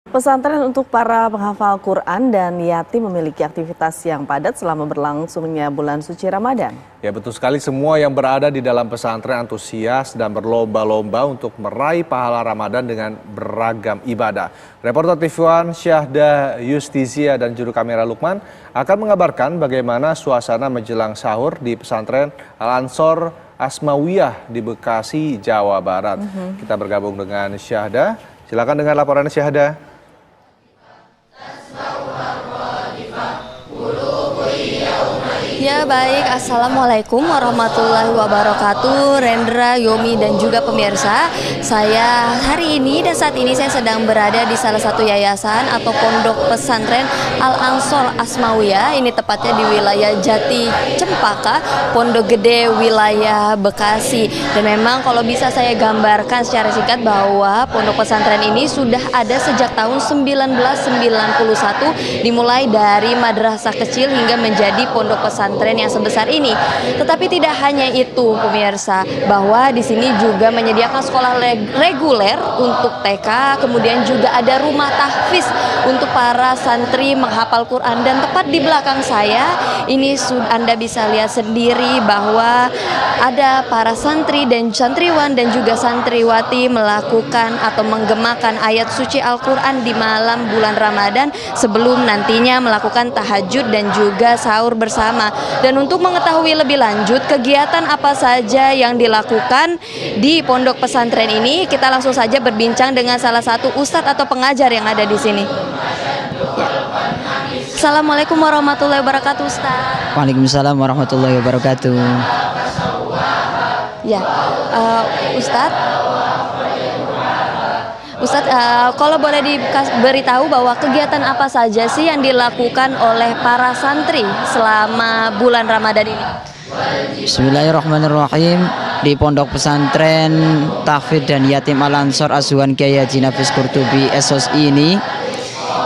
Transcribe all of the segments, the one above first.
Pesantren untuk para penghafal Quran dan yatim memiliki aktivitas yang padat selama berlangsungnya bulan suci Ramadan. Ya betul sekali, semua yang berada di dalam pesantren antusias dan berlomba-lomba untuk meraih pahala Ramadan dengan beragam ibadah. Reporter TV1 Syahda Yustizia dan juru kamera Lukman akan mengabarkan bagaimana suasana menjelang sahur di pesantren Al-Ansor Asmawiyah di Bekasi, Jawa Barat. Kita bergabung dengan Syahda. Silakan dengan laporan Syahda. Ya baik, Assalamualaikum warahmatullahi wabarakatuh, Rendra, Yomi dan juga pemirsa. Saya hari ini dan saat ini saya sedang berada di salah satu yayasan atau pondok pesantren Al-Ansor Asmawiyah. Ini tepatnya di wilayah Jati Cempaka, Pondok Gede, wilayah Bekasi. Dan memang kalau bisa saya gambarkan secara singkat bahwa pondok pesantren ini sudah ada sejak tahun 1991, dimulai dari madrasah kecil hingga menjadi pondok pesantren yang sebesar ini. Tetapi tidak hanya itu pemirsa, bahwa di sini juga menyediakan sekolah reguler untuk TK, kemudian juga ada rumah tahfiz untuk para santri menghafal Quran. Dan tepat di belakang saya ini Anda bisa lihat sendiri bahwa ada para santri dan santriwan dan juga santriwati melakukan atau menggemakan ayat suci Al-Quran di malam bulan Ramadan sebelum nantinya melakukan tahajud dan juga sahur bersama. Dan untuk mengetahui lebih lanjut kegiatan apa saja yang dilakukan di pondok pesantren ini, kita langsung saja berbincang dengan salah satu ustadz atau pengajar yang ada di sini. Ya. Assalamualaikum warahmatullahi wabarakatuh, Ustadz. Waalaikumsalam warahmatullahi wabarakatuh. Ya, Ustadz, kalau boleh diberitahu bahwa kegiatan apa saja sih yang dilakukan oleh para santri selama bulan Ramadan ini? Bismillahirrahmanirrahim. Di pondok pesantren Tahfidz dan Yatim Al-Ansor Asuhan Kiai Haji Nafis Qurtubi SOSI ini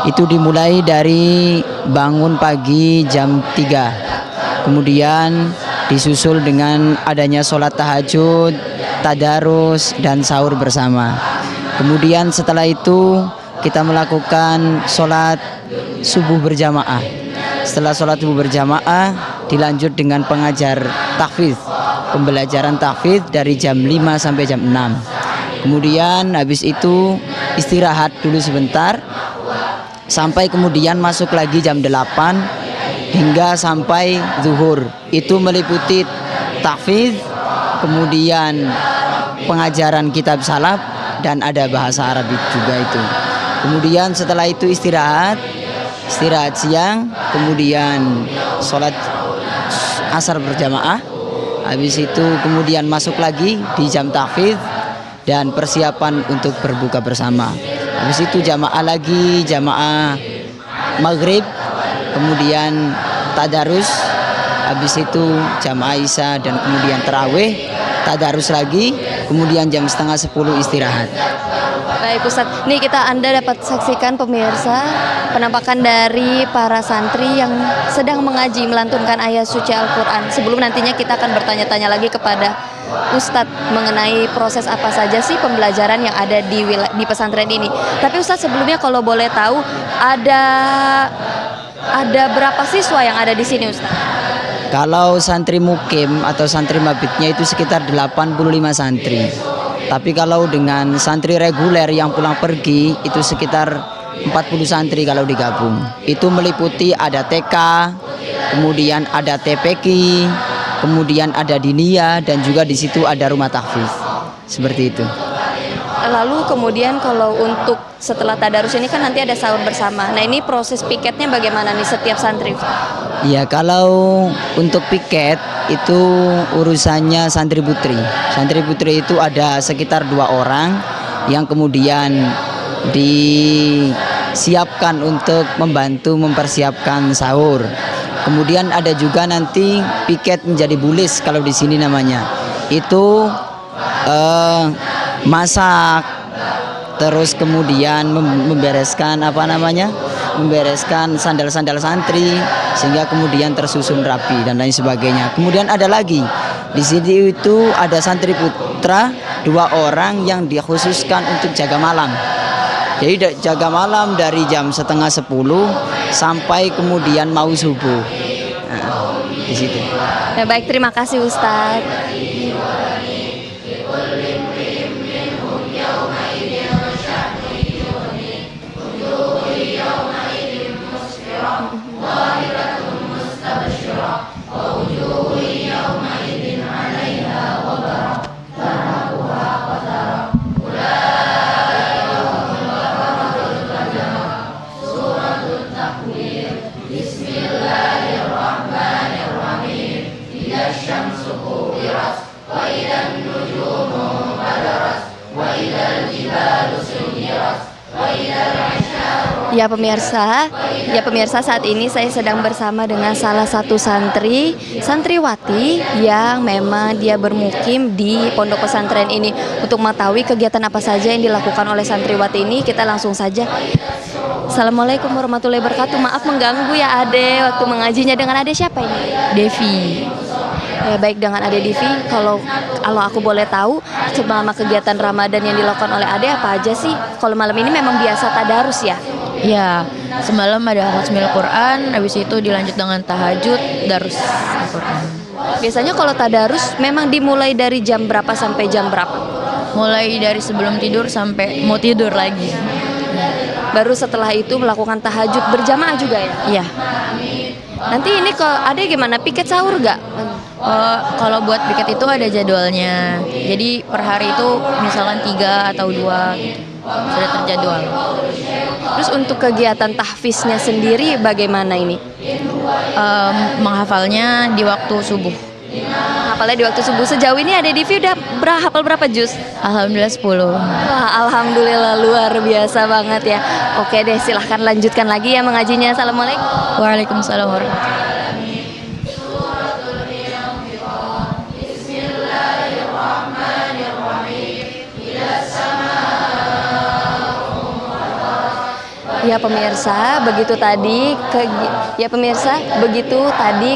itu dimulai dari bangun pagi jam 3, kemudian disusul dengan adanya sholat tahajud, tadarus dan sahur bersama. Kemudian setelah itu kita melakukan sholat subuh berjamaah. Setelah sholat subuh berjamaah dilanjut dengan pengajar tahfidz, pembelajaran tahfidz dari jam 5 sampai jam 6. Kemudian habis itu istirahat dulu sebentar, sampai kemudian masuk lagi jam 8 hingga sampai zuhur. Itu meliputi tahfidz, kemudian pengajaran kitab salaf, dan ada bahasa Arabik juga itu. Kemudian setelah itu istirahat siang, kemudian sholat asar berjamaah. Habis itu kemudian masuk lagi di jam tahfidz dan persiapan untuk berbuka bersama. Habis itu jamaah lagi, jamaah maghrib, kemudian tadarus. Habis itu jamaah isya dan kemudian tarawih, tadarus lagi, kemudian jam 9:30 istirahat. Baik Ustadz, nih Anda dapat saksikan pemirsa penampakan dari para santri yang sedang mengaji melantunkan ayat suci Al-Quran. Sebelum nantinya kita akan bertanya-tanya lagi kepada Ustadz mengenai proses apa saja sih pembelajaran yang ada di pesantren ini. Tapi Ustadz, sebelumnya kalau boleh tahu ada berapa siswa yang ada di sini Ustadz? Kalau santri mukim atau santri mabitnya itu sekitar 85 santri. Tapi kalau dengan santri reguler yang pulang pergi itu sekitar 40 santri kalau digabung. Itu meliputi ada TK, kemudian ada TPQ, kemudian ada diniyah, dan juga di situ ada rumah tahfidz. Seperti itu. Lalu kemudian kalau untuk setelah tadarus ini kan nanti ada sahur bersama. Nah, ini proses piketnya bagaimana nih setiap santri? Ya, kalau untuk piket itu urusannya santri putri. Santri putri itu ada sekitar 2 orang yang kemudian disiapkan untuk membantu mempersiapkan sahur. Kemudian ada juga nanti piket menjadi bulis kalau di sini namanya. Itu masak, terus kemudian membereskan membereskan sandal-sandal santri sehingga kemudian tersusun rapi dan lain sebagainya. Kemudian ada lagi di sini itu ada santri putra 2 orang yang dikhususkan untuk jaga malam. Jadi jaga malam dari jam setengah 10 sampai kemudian mau subuh. Nah, di situ. Ya, baik, terima kasih Ustadz. Ya pemirsa, saat ini saya sedang bersama dengan salah satu santriwati yang memang dia bermukim di pondok pesantren ini. Untuk mengetahui kegiatan apa saja yang dilakukan oleh santriwati ini, kita langsung saja. Assalamualaikum warahmatullahi wabarakatuh. Maaf mengganggu ya Ade, waktu mengajinya. Dengan Ade siapa ini? Devi. Ya, baik, dengan Ade Devi, kalau aku boleh tahu selama kegiatan Ramadan yang dilakukan oleh Ade apa aja sih? Kalau malam ini memang biasa tadarus ya? Ya, semalam ada khatamul Quran, habis itu dilanjut dengan tahajud, darus Al-Quran. Biasanya kalau tadarus memang dimulai dari jam berapa sampai jam berapa? Mulai dari sebelum tidur sampai mau tidur lagi. Baru setelah itu melakukan tahajud berjamaah juga ya? Iya. Nanti ini ke Ade gimana? Piket sahur gak? Kalau buat piket itu ada jadwalnya. Jadi per hari itu misalkan 3 atau 2 gitu. Sudah terjadwal. Terus untuk kegiatan tahfiznya sendiri bagaimana ini? Menghafalnya di waktu subuh. Hafalnya di waktu subuh. Sejauh ini Ade Devi udah hafal berapa juz? Alhamdulillah 10. Wah, alhamdulillah luar biasa banget ya. Oke deh, silahkan lanjutkan lagi ya mengajinya. Assalamualaikum. Waalaikumsalam warahmatullahi. Ya pemirsa, begitu tadi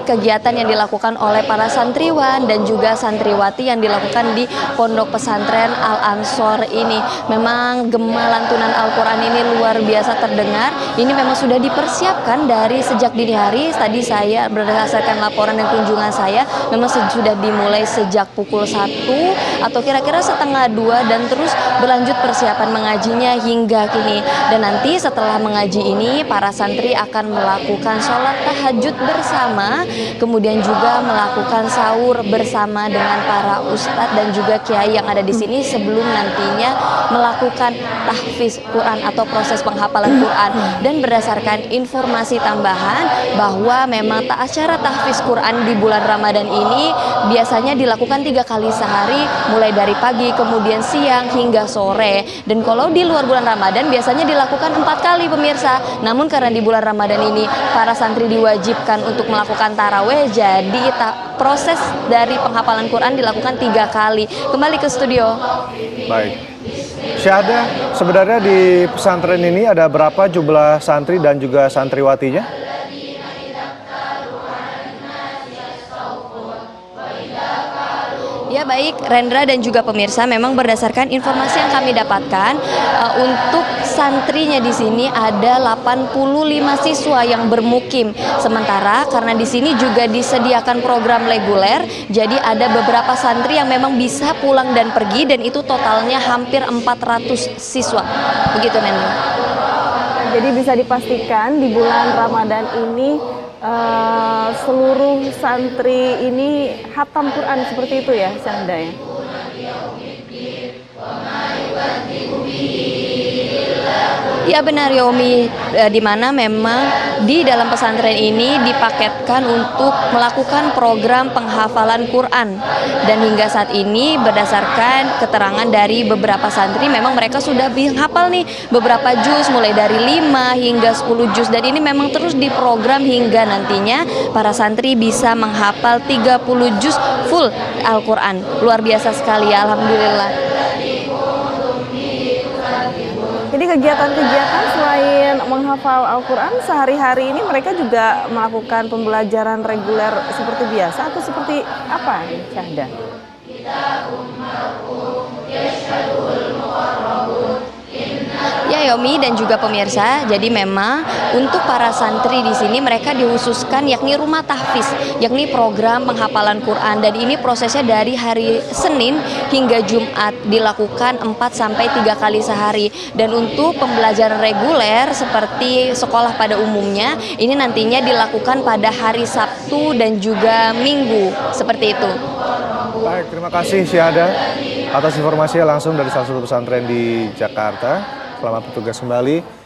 kegiatan yang dilakukan oleh para santriwan dan juga santriwati yang dilakukan di Pondok Pesantren Al-Ansor ini. Memang gema lantunan Al-Quran ini luar biasa terdengar. Ini memang sudah dipersiapkan dari sejak dini hari. Tadi saya berdasarkan laporan dan kunjungan saya, memang sudah dimulai sejak pukul 1 atau kira-kira setengah 2 dan terus berlanjut persiapan mengajinya hingga kini. Dan nanti setelah mengaji ini, para santri akan melakukan sholat tahajud bersama, kemudian juga melakukan sahur bersama dengan para ustadz dan juga kiai yang ada di sini sebelum nantinya melakukan tahfiz Quran atau proses penghafalan Quran. Dan berdasarkan informasi tambahan bahwa memang acara tahfiz Quran di bulan Ramadan ini biasanya dilakukan 3 kali sehari, mulai dari pagi, kemudian siang hingga sore. Dan kalau di luar bulan Ramadan biasanya dilakukan 4 kali pemirsa. Namun karena di bulan Ramadan ini para santri diwajibkan untuk melakukan taraweh, jadi proses dari penghafalan Quran dilakukan 3 kali. Kembali ke studio. Baik. Syahda, sebenarnya di pesantren ini ada berapa jumlah santri dan juga santriwatinya? Ya baik, Rendra dan juga pemirsa, memang berdasarkan informasi yang kami dapatkan, untuk santrinya di sini ada 85 siswa yang bermukim. Sementara karena di sini juga disediakan program reguler, jadi ada beberapa santri yang memang bisa pulang dan pergi, dan itu totalnya hampir 400 siswa. Begitu Nendra. Jadi bisa dipastikan di bulan Ramadan ini seluruh santri ini khatam Quran seperti itu ya, Syahda ya? Ya benar Yomi, di mana memang di dalam pesantren ini dipaketkan untuk melakukan program penghafalan Quran. Dan hingga saat ini berdasarkan keterangan dari beberapa santri, memang mereka sudah hafal nih beberapa juz, mulai dari 5 hingga 10 juz. Dan ini memang terus diprogram hingga nantinya para santri bisa menghafal 30 juz full Al-Quran. Luar biasa sekali ya, alhamdulillah. Jadi kegiatan-kegiatan selain menghafal Al-Quran, sehari-hari ini mereka juga melakukan pembelajaran reguler seperti biasa atau seperti apa, Syahda? Ya Yomi dan juga pemirsa, jadi memang untuk para santri di sini mereka dikhususkan yakni rumah tahfiz, yakni program penghafalan Quran, dan ini prosesnya dari hari Senin hingga Jumat dilakukan 4 sampai 3 kali sehari. Dan untuk pembelajaran reguler seperti sekolah pada umumnya ini nantinya dilakukan pada hari Sabtu dan juga Minggu, seperti itu. Baik, terima kasih Syahda atas informasinya langsung dari salah satu pesantren di Jakarta. Selamat bertugas kembali.